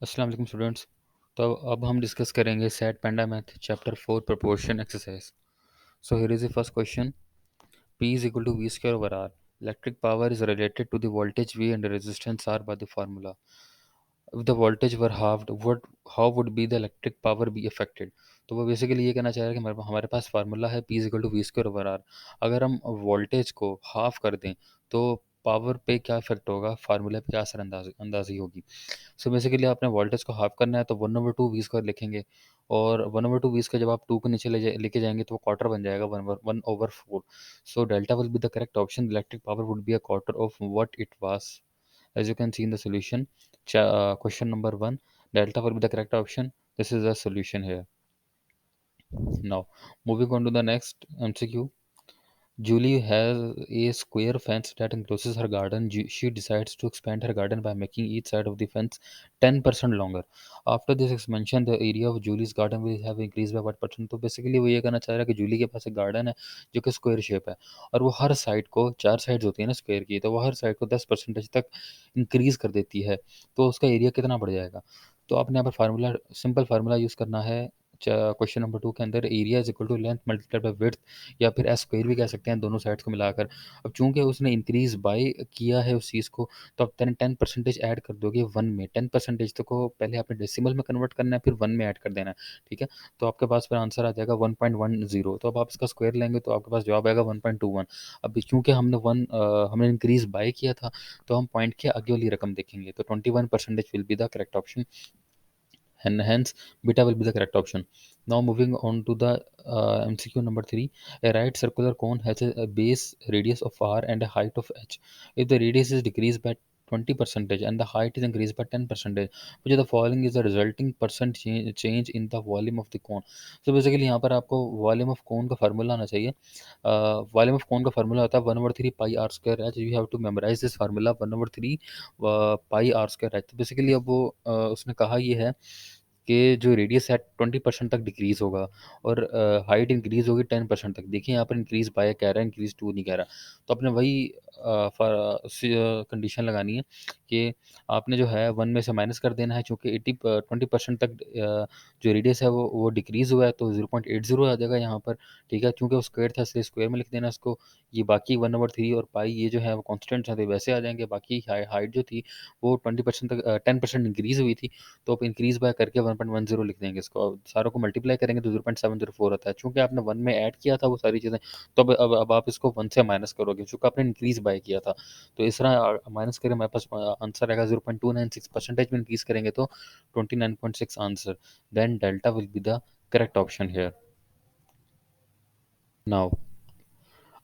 अस्सलाम वालेकुम स्टूडेंट्स। तो अब हम डिस्कस करेंगे सेट पेंडा math chapter 4 proportion exercise. So here is the first question. P is equal to V square over R. Electric power is related to the voltage V and the resistance R by the formula. If the voltage were halved, how would be the electric power be affected? तो वो basically ये कहना चाह रहा है कि हमारे पास फार्मूला है P is equal to V square over R. अगर हम वोल्टेज को हाफ कर दें तो पावर पे क्या इफेक्ट होगा, फार्मूले पे क्या असर अंदाजी होगी। सो बेसिकली आपने वोल्टेज को हाफ करना है तो 1/2 वी स्क्वायर लिखेंगे, और 1/2 वी स्क्वायर जब आप 2 को नीचे लेके जाएंगे तो वो क्वार्टर बन जाएगा, 1/4। So delta will be the correct option. Electric power would be a quarter of what it was, as you can see in the solution. Question number 1, delta will be the correct option. This is the solution here. Now moving on to the next MCQ. Julie has a square fence that encloses her garden. She decides to expand her garden by making each side of the fence 10% longer. After this expansion, the area of Julie's garden will have increased by what percent? तो basically वो ये कहना चाह रहा है कि जूली के पास एक गार्डन है जो कि स्क्वायर शेप है, और वो हर साइड को, 4 साइड्स होती है ना स्क्वायर की, तो वो हर साइड को 10% तक इंक्रीज कर देती है। तो उसका एरिया कितना बढ़ जाएगा? तो आपने यहाँ पर फार्मूला, सिंपल फार्मूला यूज़ करना है। क्वेश्चन नंबर 2 के अंदर area is equal to length multiplied by width, या फिर एस स्क्वायर भी कह सकते हैं दोनों साइड्स को मिलाकर। अब चूंकि उसने इंक्रीज बाय किया है उस चीज़ को, तो आप 10% ऐड कर दोगे 1 में। 10% तो को पहले आपने डेसिमल में कन्वर्ट करना है, फिर 1 में ऐड कर देना है। ठीक है, तो आपके पास फिर आंसर आ जाएगा 1.10। तो अब आप इसका स्क्वायर लेंगे तो आपके पास जवाब आएगा 1.21। अब चूंकि हमने इंक्रीज बाय किया था, तो हम पॉइंट के आगे वाली रकम देखेंगे, तो 21% will be the correct option, and hence beta will be the correct option. Now moving on to the MCQ number 3. A right circular cone has a base radius of r and a height of h. If the radius is decreased by 20% and the height is increased by 10%, which of the following is the resulting percent change in the volume of the cone? So basically यहाँ पर आपको volume of cone का formula आना चाहिए। Volume of cone का formula होता है 1/3 pi r square h. You have to memorise this formula, 1/3 pi r square h. तो बेसिकली अब वो उसने कहा ये है कि जो रेडियस है 20% तक डिक्रीज होगा, और हाइट इंक्रीज होगी 10% तक। देखिए यहाँ पर इंक्रीज बाय कह रहा है, इंक्रीज टू नहीं कह रहा। तो आपने वही कंडीशन लगानी है कि आपने जो है 1 में से माइनस कर देना है, चूँकि 20% तक जो रेडियस है वो डिक्रीज हुआ है, तो 0.80 आ जाएगा यहाँ पर। ठीक है, चूँकि वो स्क्वायर था इसलिए स्क्वायर में लिख देना इसको। ये बाकी 1/3 और पाई ये जो है वो कॉन्स्टेंट्स हैं, तो वैसे आ जाएंगे। बाकी हाइट जो थी वो 20% तक 10% इंक्रीज हुई थी, तो आप इंक्रीज बाय करके 1.10 लिख देंगे इसको। अब सारों को मल्टीप्लाई करेंगे तो 0.704 आता है। चूंकि आपने 1 में ऐड किया था वो सारी चीज़ें, तो अब आप इसको 1 से माइनस करोगे, चूंकि आपने इंक्रीज बाय किया था। तो इस तरह माइनस करें, हमारे पास आंसर आएगा 0.296%। में इंक्रीज करेंगे तो 29.6 answer. Then delta will be the correct option here. Now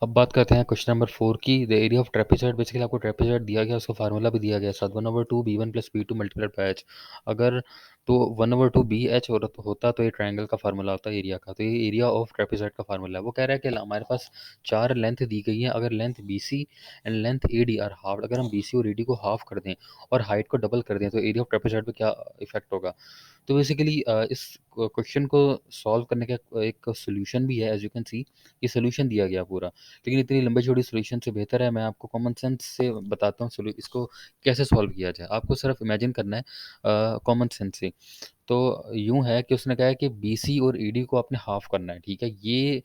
अब बात करते हैं क्वेश्चन नंबर 4 की। The area of trapezoid, basically आपको ट्रेपेजॉइड दिया गया, उसका फार्मूला भी दिया गया साथ, 1/2 b1 plus b2 multiplied by h। अगर तो 1/2 bh होता तो ये ट्रायंगल का फार्मूला होता है एरिया का। तो ये एरिया ऑफ ट्रेपेजॉइड का फार्मूला है। वो कह रहा है कि हमारे पास 4 लेंथ दी गई है, अगर length BC and length AD are half, अगर हम BC और AD को हाफ कर दें और हाइट को डबल कर दें तो एरिया ऑफ ट्रेपेजॉइड पे क्या इफेक्ट होगा। तो बेसिकली इस क्वेश्चन को सॉल्व करने का एक सोल्यूशन भी है, एज यू कैन सी ये सोल्यूशन दिया गया पूरा। लेकिन इतनी लंबी चौड़ी सोल्यूशन से बेहतर है मैं आपको कॉमन सेंस से बताता हूँ इसको कैसे सॉल्व किया जाए। आपको सिर्फ इमेजिन करना है कॉमन सेंस से। तो यूं है कि उसने कहा है कि BC और AD को आपने हाफ करना है। ठीक है, ये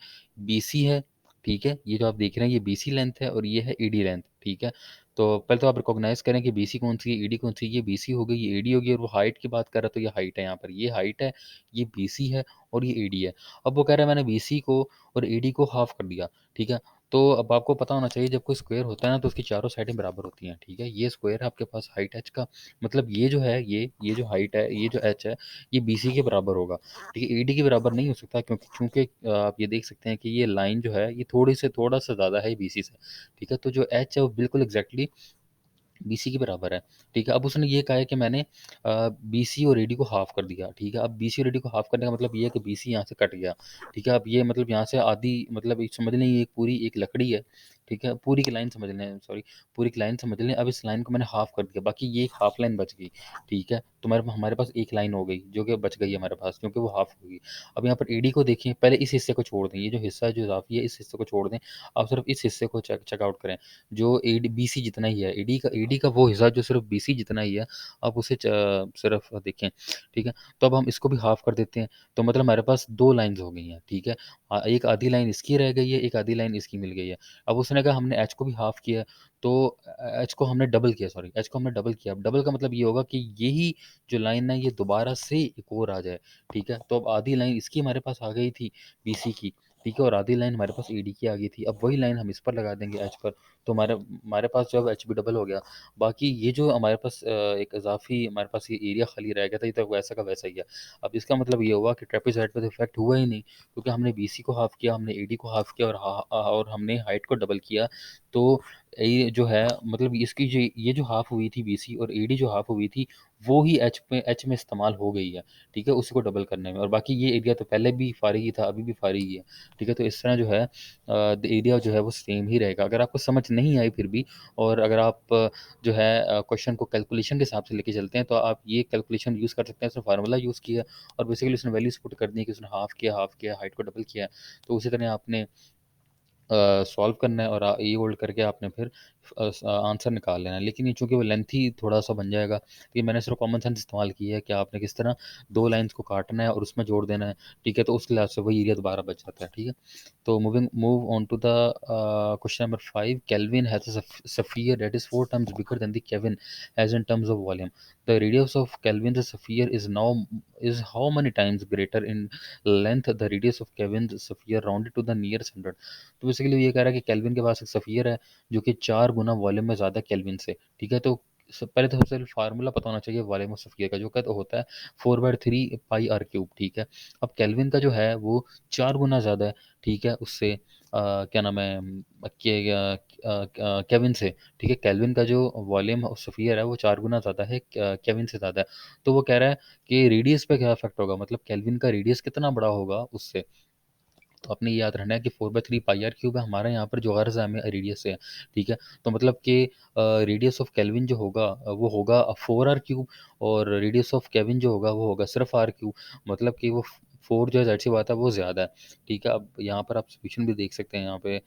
BC है। ठीक है, ये जो आप देख रहे हैं ये BC लेंथ है और ये है AD लेंथ। ठीक है, तो पहले तो आप रिकॉग्नाइज करें कि BC कौन सी है, AD कौन सी है। ये BC हो गई, ये AD होगी, और वो हाइट की बात कर रहा है तो ये हाइट है। यहाँ पर ये हाइट है, ये BC है और ये AD है। अब वो कह रहा है मैंने BC को और AD को हाफ कर दिया। ठीक है, तो अब आपको पता होना चाहिए जब कोई स्क्वायर होता है ना तो उसकी चारों साइडें बराबर होती हैं। ठीक है, ये स्क्वायर है आपके पास हाइट h का, मतलब ये जो है ये जो हाइट है, ये जो h है, ये BC के बराबर होगा। ठीक है, AD के बराबर नहीं हो सकता, क्योंकि चूंकि आप ये देख सकते हैं कि ये लाइन जो है ये थोड़ा सा ज़्यादा है BC से। ठीक है, तो जो h है वो बिल्कुल एग्जैक्टली BC के बराबर है। ठीक है, अब उसने ये कहा है कि मैंने BC और AD को हाफ कर दिया। ठीक है, अब BC और AD को हाफ करने का मतलब ये है कि BC यहाँ से कट गया। ठीक है, अब ये मतलब यहाँ से आधी, मतलब समझ लें ये पूरी एक लकड़ी है, ठीक है, पूरी की लाइन समझ लें, सॉरी, पूरी की लाइन समझ लें। अब इस लाइन को मैंने हाफ कर दिया, बाकी ये एक हाफ लाइन बच गई, ठीक है। तो हमारे पास एक लाइन हो गई जो कि बच गई है हमारे पास, क्योंकि वो हाफ होगी। अब यहाँ पर एडी को देखिए, पहले इस हिस्से को छोड़ दें, ये जो हिस्सा है जो इजाफी है, इस हिस्से को छोड़ दें। आप सिर्फ इस हिस्से को चेकआउट करें, जो एडी बीसी जितना ही है, एडी का वो हिस्सा जो सिर्फ बीसी जितना ही है, आप उसे सिर्फ देखें, ठीक है। तो अब हम इसको भी हाफ कर देते हैं, तो मतलब हमारे पास दो लाइंस हो गई हैं, ठीक है। एक आधी लाइन इसकी रह गई है, एक आधी लाइन इसकी मिल गई है। अब उसने कहा हमने एच को भी हाफ किया, तो एच को हमने डबल किया, सॉरी, एच को हमने डबल किया। अब डबल का मतलब ये होगा कि यही जो लाइन है ये दोबारा से एक और आ जाए, ठीक है। तो अब आधी लाइन इसकी हमारे पास आ गई थी, बीसी की, ठीक है, और आधी लाइन हमारे पास एडी की आ गई थी। अब वही लाइन हम इस पर लगा देंगे एच पर, तो हमारे हमारे पास जो है एच भी डबल हो गया। बाकी ये जो हमारे पास एक इजाफी हमारे पास ये एरिया खाली रह गया था, ये तो वैसा का वैसा ही है। अब इसका मतलब ये हुआ कि ट्रेपेजॉइड पे तो इफेक्ट हुआ ही नहीं, क्योंकि हमने बीसी को हाफ किया, हमने एडी को हाफ किया, और हमने हाइट को डबल किया। तो ये जो है मतलब इसकी जो ये जो हाफ हुई थी बीसी, और एडी जो हाफ हुई थी, वो ही एच में इस्तेमाल हो गई है, ठीक है, उसी को डबल करने में। और बाकी ये एरिया तो पहले भी फारिग ही था, अभी भी फारिग ही है, ठीक है। तो इस तरह जो है एरिया जो है वो सेम ही रहेगा। अगर आपको समझ नहीं आई फिर भी, और अगर आप जो है क्वेश्चन को कैलकुलेशन के हिसाब से लेके चलते हैं, तो आप ये कैलकुलेशन यूज़ कर सकते हैं। उसने फार्मूला यूज़ किया और बेसिकली उसने वैल्यूज पुट कर दी कि उसने हाफ किया, हाइट को डबल किया। तो उसी तरह आपने सॉल्व करना है, और ये होल्ड करके आपने फिर आंसर निकाल लेना है। लेकिन ये चूंकि वो लेंथी थोड़ा सा बन जाएगा, तो ये मैंने सिर्फ कॉमन सेंस इस्तेमाल किया है कि आपने किस तरह दो लाइंस को काटना है और उसमें जोड़ देना है, ठीक है। तो उसके लिहाज से वही एरिया दोबारा बच जाता है, ठीक है। तो move on to the question number 5। Kelvin has a sphere that is 4 times bigger than the Kelvin as in terms of volume. The radius of Kelvin's sphere is how many times greater in length the radius of Kelvin's sphere rounded to the nearest 100. तो basically ये कह रहा है कि kelvin के पास एक sphere है जो कि 4 गुना वॉल्यूम में ज़्यादा केल्विन से, ठीक है। तो पहले तो सबसे फार्मूला पता होना चाहिए वॉल्यूम ऑफ सफ़ियर का, जो क्या तो होता है 4/3 पाई r क्यूब, ठीक है। अब केल्विन का जो है वो 4 गुना ज़्यादा है, ठीक है, उससे क्या नाम है केविन से, ठीक है। केल्विन का जो वॉल्यूम ऑफ सफ़ियर है वो 4 गुना ज़्यादा है, केविन से ज़्यादा है। तो वो कह रहा है कि रेडियस पे क्या इफेक्ट होगा, मतलब केल्विन का रेडियस कितना बड़ा होगा उससे। तो आपने ये याद रखना है कि 4/3 पाई r क्यूब है हमारा, यहाँ पर जो गर्ज है हमें रेडियस से है, ठीक है। तो मतलब कि रेडियस ऑफ केल्विन जो होगा वो होगा 4r क्यूब, और रेडियस ऑफ केविन जो होगा वो होगा सिर्फ r क्यूब। मतलब कि वो 4 जो है जाहिर सी बात है वो ज़्यादा है, ठीक है। अब यहाँ पर आप सोल्यूशन भी देख सकते हैं यहाँ पे,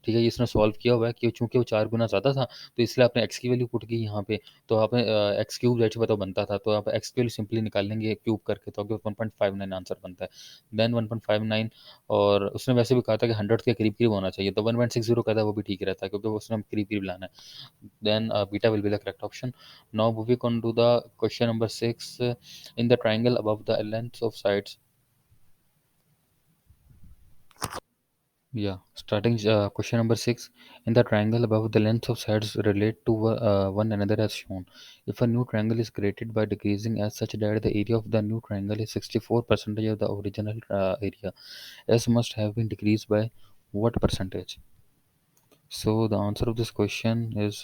ठीक है। ये इसने सॉल्व किया हुआ है कि चूंकि वो 4 गुना ज़्यादा था, तो इसलिए आपने एक्स की वैल्यू पुट की यहाँ पे। तो आपने एक्स क्यूब जाहिर सी बात है बनता था, तो आप एक्स की वैल्यू सिंपली निकाल लेंगे क्यूब करके, तो आपके 1.59 आंसर बनता है। देन 1.59, और उसने वैसे भी कहा था कि 100 के करीब करीब होना चाहिए, तो 1.60 कहता है वो भी ठीक रहता है, क्योंकि वो उसने करीब करीब लाना है। Then beta will be the correct option. Now moving on to the question number 6। In the triangle above the length of sides, yeah, starting question number 6. In the triangle above, the lengths of sides relate to one another as shown. If a new triangle is created by decreasing as such that the area of the new triangle is 64% of the original area, S must have been decreased by what percentage? So the answer of this question is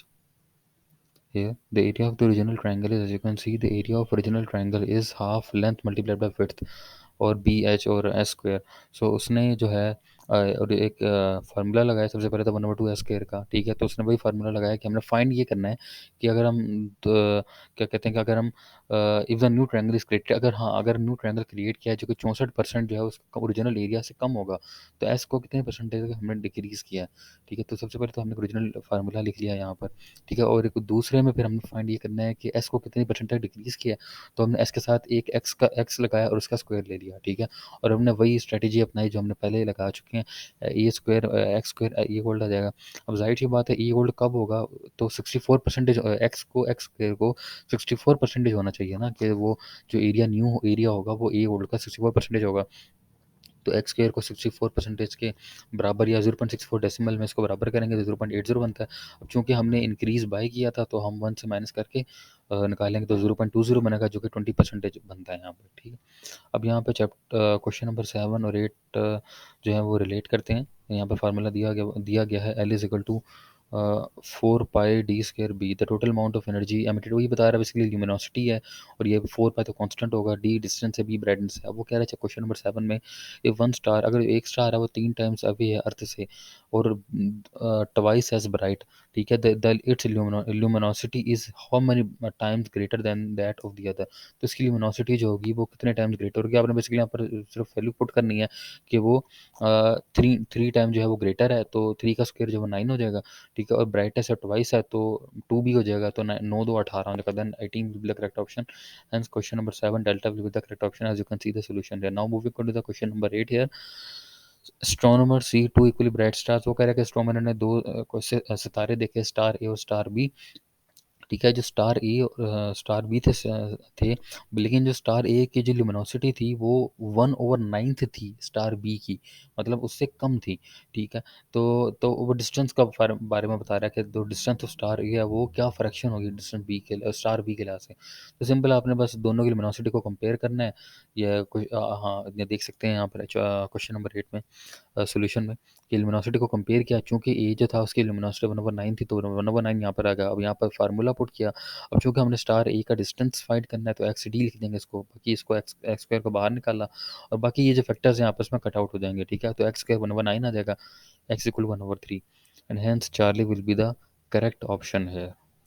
here. The area of the original triangle is, as you can see, the area of original triangle is half length multiplied by width, और B H और S square. सो उसने जो है और एक formula लगाया सबसे पहले तो 1/2 s² का, ठीक है। तो उसने वही फार्मूला लगाया कि हमने फाइंड ये करना है कि अगर हम क्या कहते हैं कि अगर हम if the new triangle is created, अगर हाँ अगर न्यू ट्रायंगल क्रिएट किया है जो कि 64% जो है उसका ओरिजिनल एरिया से कम होगा, तो एस को कितने परसेंटेज हमने डिक्रीज़ किया है, ठीक है। तो सबसे पहले तो हमने ओरिजिनल फार्मूला लिख लिया यहाँ पर, ठीक है। और एक दूसरे में फिर हमने फाइंड ये करना है कि एस को कितनी परसेंटेज डिक्रीज़ किया है, तो हमने एस के साथ एक एक्स लगाया और उसका स्क्वायर ले लिया, ठीक है। और हमने वही स्ट्रेटेजी अपनाई जो हमने पहले लगा चुके हैं, ए स्क्वायर एक्स स्क्वायर ये होल्ड आ जाएगा। अब जाहिर सी बात है ये होल्ड कब होगा, तो 64% एक्स स्क्वायर को 64% होना चाहिए ना, कि वो जो न्यू एरिया होगा वो ए होल्ड का 64% होगा। तो एक्स स्क्वायर को 64% के बराबर या 0.64 डेसिमल में इसको बराबर करेंगे तो 0.80 बनता है। अब चूंकि हमने इंक्रीज बाय किया था तो हम 1 से माइनस करके निकालेंगे तो 0.20 बनेगा, जो कि 20% बनता है यहाँ पर, ठीक है। अब यहाँ पे क्वेश्चन नंबर 7 और 8 जो है वो रिलेट करते हैं। यहाँ पर फार्मूला दिया गया है L is equal to 4 pi d² b, the total amount of energy emitted, वही बता रहा है बेसिकली ल्यूमिनोसिटी है, और ये 4 पाई तो कांस्टेंट होगा, डी डिस्टेंस है, बी ब्राइटनेस है। अब वो कह रहा है क्वेश्चन नंबर 7 में, ये वन स्टार, अगर एक स्टार है वो 3 टाइम्स अवे है अर्थ से और ट्वाइस एज ब्राइट, ठीक है, the it's luminosity is how many times greater than that of the other, तो इसकी ल्यूमिनोसिटी जो होगी वो कितने टाइम्स ग्रेटर होगी। आपने बेसिकली यहाँ पर सिर्फ वैल्यू पुट करनी है कि वो थ्री टाइम जो है वो ग्रेटर है, तो 3 का स्क्वायर जो है 9 हो जाएगा, ठीक है, और ब्राइटनेस है ट्वाइस है तो 2 भी हो जाएगा, तो 9 2 18 हो जाएगा, then 18 will be the correct option. Hence question number 7 delta will be the correct option, as you can see the solution there. Now moving on to the question number 8 here. Astronomer see two equally bright stars, वो कह रहा है कि astronomer ने दो सितारे देखे, star ए और स्टार बी, ठीक है, जो स्टार ए और स्टार बी थे, लेकिन जो स्टार ए की जो ल्यूमिनोसिटी थी वो 1/9 थी स्टार बी की, मतलब उससे कम थी, ठीक है। तो वो डिस्टेंस का बारे में बता रहा है कि जो डिस्टेंस ऑफ स्टार ए है वो क्या फ्रैक्शन होगी डिस्टेंस बी के स्टार बी के लिहाज से। तो सिंपल आपने बस दोनों की ल्यूमिनोसिटी को कंपेयर करना है, या कुछ हाँ, ये देख सकते हैं यहाँ पर क्वेश्चन नंबर 8 में सॉल्यूशन में, कि लुमिनोसिटी को कंपेयर किया, चूंकि ए जो था उसकी लुमिनोसिटी 1/9 थी, तो 1/9 यहाँ पर आ गया। अब यहाँ पर फार्मूला पुट किया, अब चूंकि हमने स्टार ए का डिस्टेंस फाइंड करना है तो एक्स डी लिख देंगे इसको, बाकी इसको एक्स स्क्वायर को बाहर निकाला, और बाकी ये जो फैक्टर्स हैं आपस में कट आउट हो जाएंगे, ठीक है, तो एक्स स्क्वायर 1/9 आ जाएगा, x equal 1/3, and hence Charlie will be the correct option है।